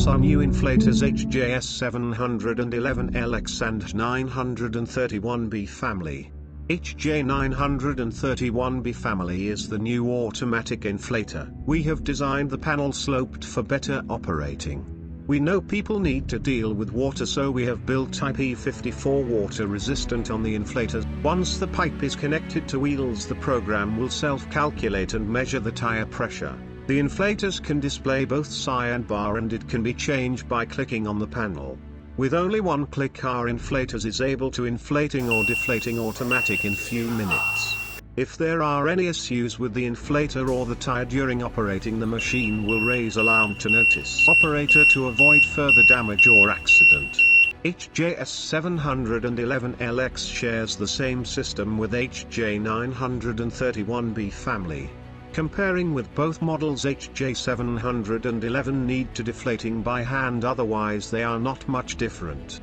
These are new inflators HJS 711LX and 931B family. HJ931B family is the new automatic inflator. We have designed the panel sloped for better operating. We know people need to deal with water, so we have built Type E54 water resistant on the inflator. Once the pipe is connected to wheels, the program will self-calculate and measure the tire pressure. The inflators can display both SI and bar, and it can be changed by clicking on the panel. With only one click, our inflators is able to inflating or deflating automatic in few minutes. If there are any issues with the inflator or the tire during operating, the machine will raise alarm to notice operator to avoid further damage or accident. HJS 711LX shares the same system with HJ931B family. Comparing with both models, HJ711 need to deflating by hand, otherwise they are not much different.